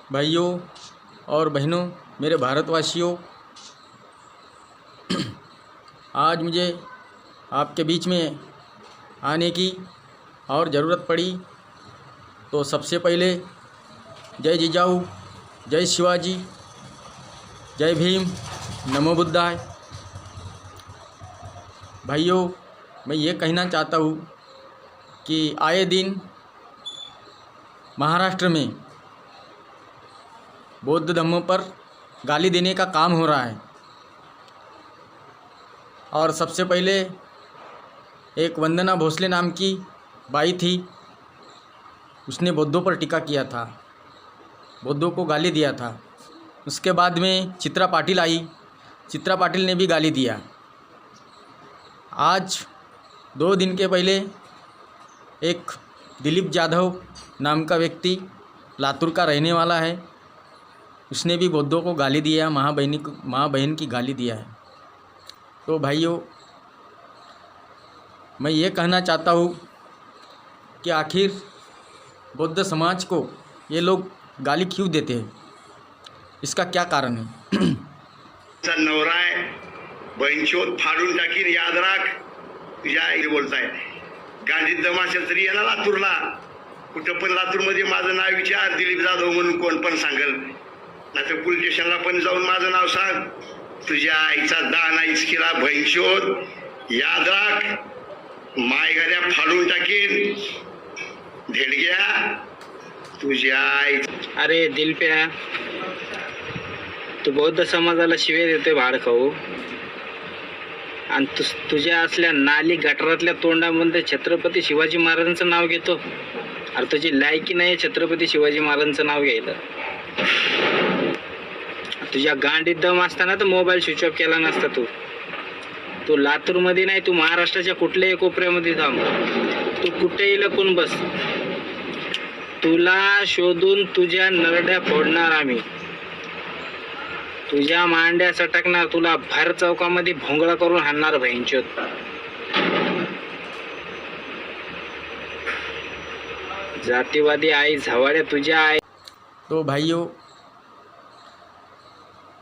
भाइयों और बहनों, मेरे भारतवासियों, आज मुझे आपके बीच में आने की और ज़रूरत पड़ी। तो सबसे पहले जय जिजाऊ, जय शिवाजी, जय भीम, नमो बुद्धाय। भाइयों, मैं ये कहना चाहता हूँ कि आए दिन महाराष्ट्र में बौद्ध धर्मों पर गाली देने का काम हो रहा है। और सबसे पहले एक वंदना भोसले नाम की बाई थी, उसने बौद्धों पर टीका किया था, बौद्धों को गाली दिया था। उसके बाद में चित्रा पाटिल आई, चित्रा पाटिल ने भी गाली दिया। आज 2 दिन के पहले एक दिलीप जाधव नाम का व्यक्ति, लातूर का रहने वाला है, उसने भी बौद्धों को गाली दिया, माँ बहन की गाली दिया है। तो भाइयों, मैं ये कहना चाहता हूँ कि आखिर बौद्ध समाज को ये लोग गाली क्यों देते हैं, इसका क्या कारण है? नवरा आहे, बहिणचोद फाडून टाकीन, याद राख. तुझ्या आई बोलताय गांधी दम असेल तरी येणार लातूरला, कुठं पण लातूरमध्ये माझं नाव विचार, दिलीप जाधव म्हणून कोण पण सांगेल. नाहीतर पोलीस स्टेशनला पण जाऊन माझं नाव सांग. तुझ्या आईचा दाना इचकीला बहिणचोद, याद राख. मायघऱ्या फाडून टाकीन, धेडग्या तुझ्या आई. अरे दिलप्या, तू बौद्ध समाजाला शिवे देतोय भाड खाऊ, आणि तुझ्या असल्या नाली गटारातल्या तोंडामध्ये छत्रपती शिवाजी महाराजांचं नाव घेतो. अरे तुझी लायकी नाही छत्रपती शिवाजी महाराजांचं नाव घ्यायला. तुझ्या गांडीत दम असताना तर मोबाईल स्विच ऑफ केला नसता. तू लातूरमध्ये नाही, तू महाराष्ट्राच्या कुठल्याही कोपऱ्यामध्ये थांब, तू कुठेही लपून बस, तुला शोधून तुझ्या नरड्या फोडणार आम्ही, तुझ्या मांड्या सटकणार, तुला भर चौकामध्ये भोंगळा करून हाणणार बहिणचोद. जातीवादी आई झवाड्या तुझ्या आई. तो भाइयों,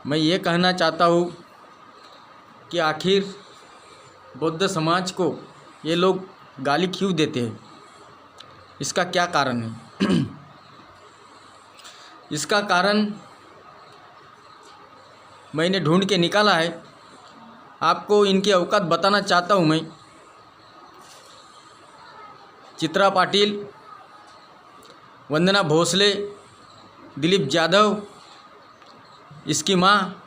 मैं ये कहना चाहता हूँ कि आखिर बौद्ध समाज को ये लोग गाली क्यों देते हैं, इसका क्या कारण है? इसका कारण मैंने ढूंढ के निकाला है, आपको इनकी औकात बताना चाहता हूँ मैं। चित्रा पाटिल, वंदना भोसले, दिलीप जाधव, इसकी माँ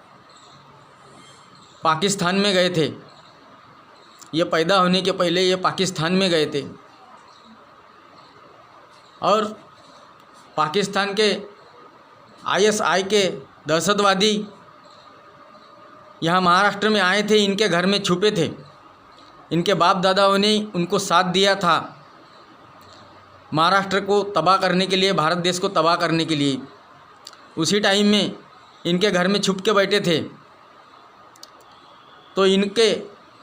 पाकिस्तान में गए थे। ये पैदा होने के पहले ये पाकिस्तान में गए थे और पाकिस्तान के ISI के दहशतवादी यहाँ महाराष्ट्र में आए थे, इनके घर में छुपे थे। इनके बाप दादाओं ने उनको साथ दिया था महाराष्ट्र को तबाह करने के लिए, भारत देश को तबाह करने के लिए। उसी टाइम में इनके घर में छुप के बैठे थे, तो इनके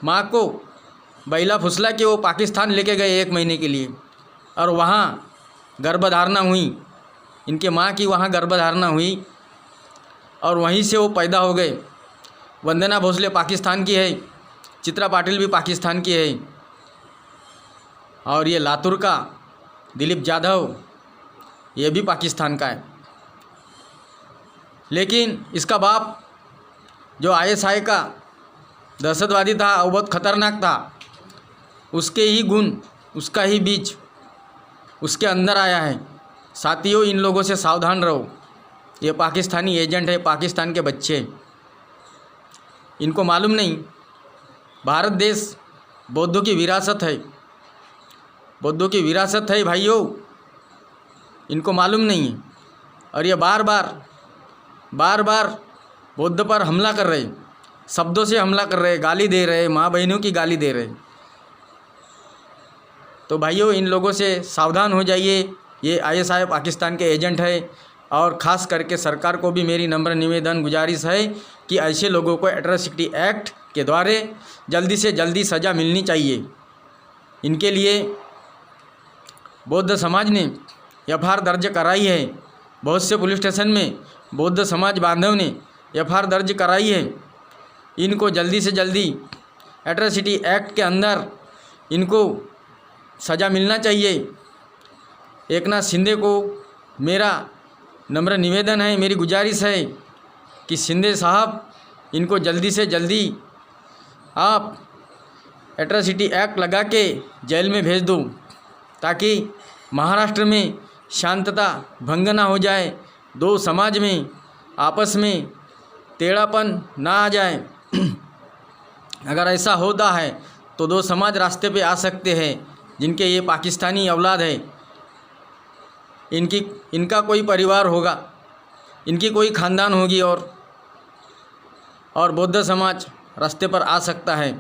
माँ को बैला फुसला के वो पाकिस्तान लेके गए 1 महीने के लिए, और वहाँ गर्भधारणा हुई, इनके माँ की वहाँ गर्भधारणा हुई और वहीं से वो पैदा हो गए। वंदना भोसले पाकिस्तान की है, चित्रा पाटिल भी पाकिस्तान की है, और ये लातूर का दिलीप जाधव ये भी पाकिस्तान का है। लेकिन इसका बाप जो ISI का दहशतवादी था, वो बहुत ख़तरनाक था, उसके ही गुण, उसका ही बीज उसके अंदर आया है। साथियों, इन लोगों से सावधान रहो, ये पाकिस्तानी एजेंट है, पाकिस्तान के बच्चे। इनको मालूम नहीं भारत देश बौद्धों की विरासत है, बौद्धों की विरासत है भाइयों, इनको मालूम नहीं है। और ये बार बार बौद्ध पर हमला कर रहे, शब्दों से हमला कर रहे, गाली दे रहे, माँ बहनों की गाली दे रहे। तो भाइयों, इन लोगों से सावधान हो जाइए, ये ISI पाकिस्तान के एजेंट है। और ख़ास करके सरकार को भी मेरी नम्र निवेदन गुजारिश है कि ऐसे लोगों को एट्रोसिटी एक्ट के द्वारा जल्दी से जल्दी सज़ा मिलनी चाहिए। इनके लिए बौद्ध समाज ने FIR दर्ज कराई है बहुत से पुलिस स्टेशन में बौद्ध समाज बांधव ने एफआईआर दर्ज कराई है। इनको जल्दी से जल्दी एट्रोसिटी एक्ट के अंदर इनको सज़ा मिलना चाहिए। एकनाथ शिंदे को मेरा नम्र निवेदन है, मेरी गुजारिश है कि शिंदे साहब इनको जल्दी से जल्दी आप एट्रोसिटी एक्ट लगा के जेल में भेज दो, ताकि महाराष्ट्र में शांतता भंग ना हो जाए, दो समाज में आपस में टेढ़ापन ना आ जाए। अगर ऐसा होता है तो दो समाज रास्ते पे आ सकते हैं, जिनके ये पाकिस्तानी औलाद है, इनका कोई परिवार होगा, इनकी कोई ख़ानदान होगी और बौद्ध समाज रास्ते पर आ सकता है।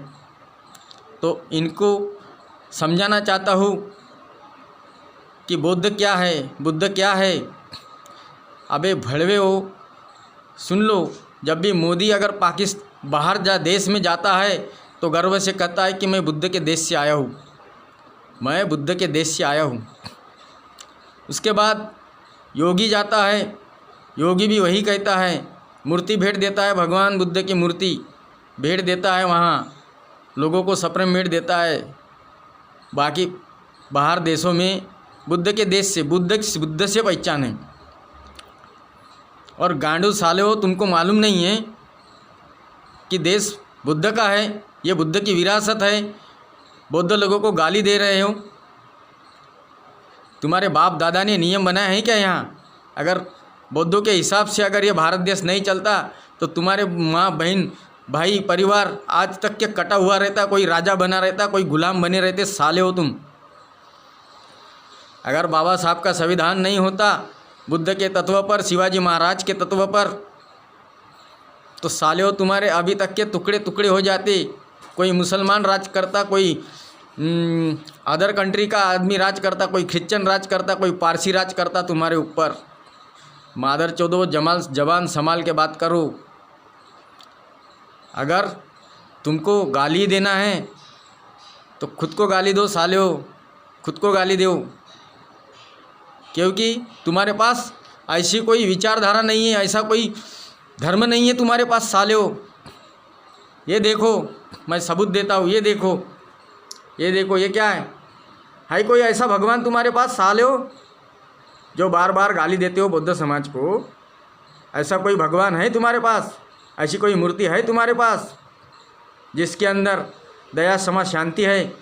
तो इनको समझाना चाहता हूँ कि बुद्ध क्या है। अबे भड़वे हो, सुन लो, जब भी मोदी अगर बाहर देश में जाता है तो गर्व से कहता है कि मैं बुद्ध के देश से आया हूँ, उसके बाद योगी जाता है, योगी भी वही कहता है, मूर्ति भेंट देता है, भगवान बुद्ध की मूर्ति भेंट देता है, वहाँ लोगों को सप्रेम भेंट देता है। बाकी बाहर देशों में बुद्ध के देश से बुद्ध से पहचान है। और गांडू साले हो, तुमको मालूम नहीं है कि देश बुद्ध का है, ये बुद्ध की विरासत है। बौद्ध लोगों को गाली दे रहे हो। तुम्हारे बाप दादा ने नियम बनाया है क्या यहाँ? अगर बौद्धों के हिसाब से अगर ये भारत देश नहीं चलता तो तुम्हारे माँ बहन भाई परिवार आज तक के कटा हुआ रहता, कोई राजा बना रहता, कोई गुलाम बने रहते। साले हो तुम। अगर बाबा साहब का संविधान नहीं होता बुद्ध के तत्व पर, शिवाजी महाराज के तत्व पर, तो साले हो तुम्हारे अभी तक के टुकड़े टुकड़े हो जाते। कोई मुसलमान राज करता, कोई अदर कंट्री का आदमी राज करता, कोई क्रिश्चियन राज करता, कोई पारसी राज करता तुम्हारे ऊपर। मादर चौदो जबान संभाल के बात करो। अगर तुमको गाली देना है तो खुद को गाली दो साले हो, खुद को गाली दो, क्योंकि तुम्हारे पास ऐसी कोई विचारधारा नहीं है, ऐसा कोई धर्म नहीं है तुम्हारे पास साले हो। ये देखो, मैं सबूत देता हूँ, ये देखो, ये क्या है कोई ऐसा भगवान तुम्हारे पास साले हो जो बार बार गाली देते हो बौद्ध समाज को? ऐसा कोई भगवान है तुम्हारे पास? ऐसी कोई मूर्ति है तुम्हारे पास जिसके अंदर दया क्षमा शांति है?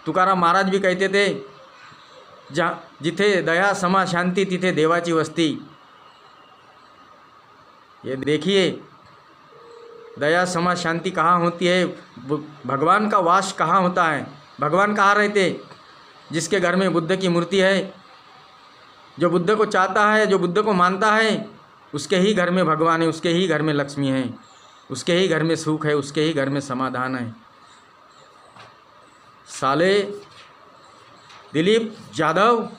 तुकाराम महाराज भी कहते थे, जहाँ जिथे दया क्षमा शांति तिथे देवाची वस्ती। ये देखिए, दया क्षमा शांति कहाँ होती है? भगवान का वास कहाँ होता है? भगवान कहाँ रहते? जिसके घर में बुद्ध की मूर्ति है, जो बुद्ध को चाहता है, जो बुद्ध को मानता है, उसके ही घर में भगवान है, उसके ही घर में लक्ष्मी है, उसके ही घर में सुख है, उसके ही घर में समाधान है। साले दिलीप यादव,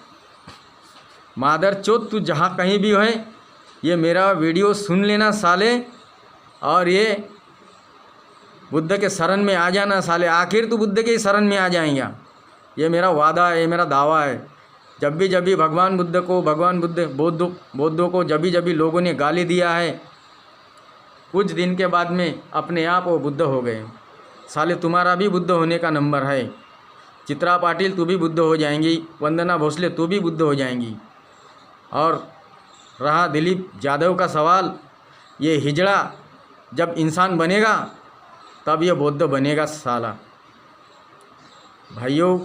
मादर चोद, तू जहाँ कहीं भी है, ये मेरा वीडियो सुन लेना साले, और ये बुद्ध के शरण में आ जाना साले। आखिर तू बुद्ध के शरण में आ जाएगा, ये मेरा वादा है, ये मेरा दावा है। जब भी भगवान बुद्ध को, बौद्धों को जब भी लोगों ने गाली दिया है, कुछ दिन के बाद में अपने आप वो बुद्ध हो गए। साले तुम्हारा भी बुद्ध होने का नंबर है। चित्रा पाटिल तू भी बुद्ध हो जाएंगी, वंदना भोसले तू भी बुद्ध हो जाएंगी। और रहा दिलीप यादव का सवाल, ये हिजड़ा जब इंसान बनेगा तब ये बौद्ध बनेगा साला। भाइयों,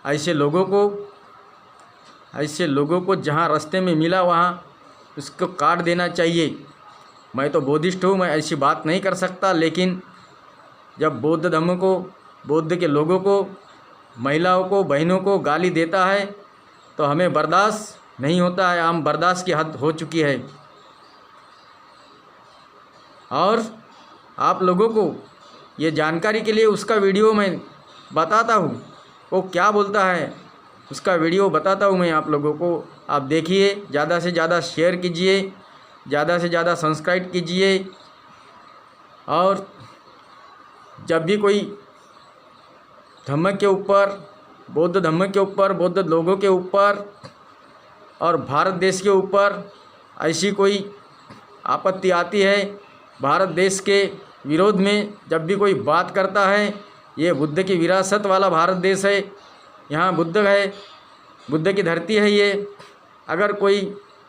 ऐसे लोगों को जहाँ रास्ते में मिला वहाँ उसको काट देना चाहिए। मैं तो बौद्धिस्ट हूँ, मैं ऐसी बात नहीं कर सकता, लेकिन जब बौद्ध धर्म को, बौद्ध के लोगों को, महिलाओं को, बहनों को गाली देता है तो हमें बर्दाश्त नहीं होता है। हम बर्दाश्त की हद हो चुकी है। और आप लोगों को ये जानकारी के लिए उसका वीडियो मैं बताता हूँ, वो क्या बोलता है उसका वीडियो बताता हूँ मैं आप लोगों को। आप देखिए, ज़्यादा से ज़्यादा शेयर कीजिए, ज़्यादा से ज़्यादा सब्सक्राइब कीजिए। और जब भी कोई धम्म के ऊपर, बौद्ध धम्म के ऊपर, बौद्ध लोगों के ऊपर और भारत देश के ऊपर ऐसी कोई आपत्ति आती है, भारत देश के विरोध में जब भी कोई बात करता है, ये बुद्ध की विरासत वाला भारत देश है, यहाँ बुद्ध है, बुद्ध की धरती है ये। अगर कोई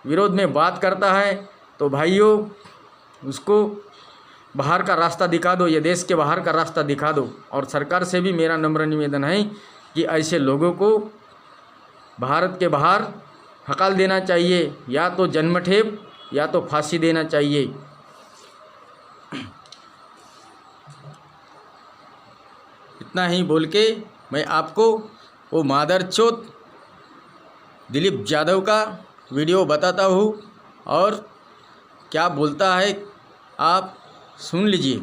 विरोध में बात करता है तो भाइयों उसको बाहर का रास्ता दिखा दो, ये देश के बाहर का रास्ता दिखा दो। और सरकार से भी मेरा नम्र निवेदन है कि ऐसे लोगों को भारत के बाहर हकाल देना चाहिए, या तो जन्मठेप या तो फांसी देना चाहिए। इतना ही बोल के मैं आपको वो मादरचोद दिलीप यादव का वीडियो बताता हूँ और क्या बोलता है आप सुन लीजिए।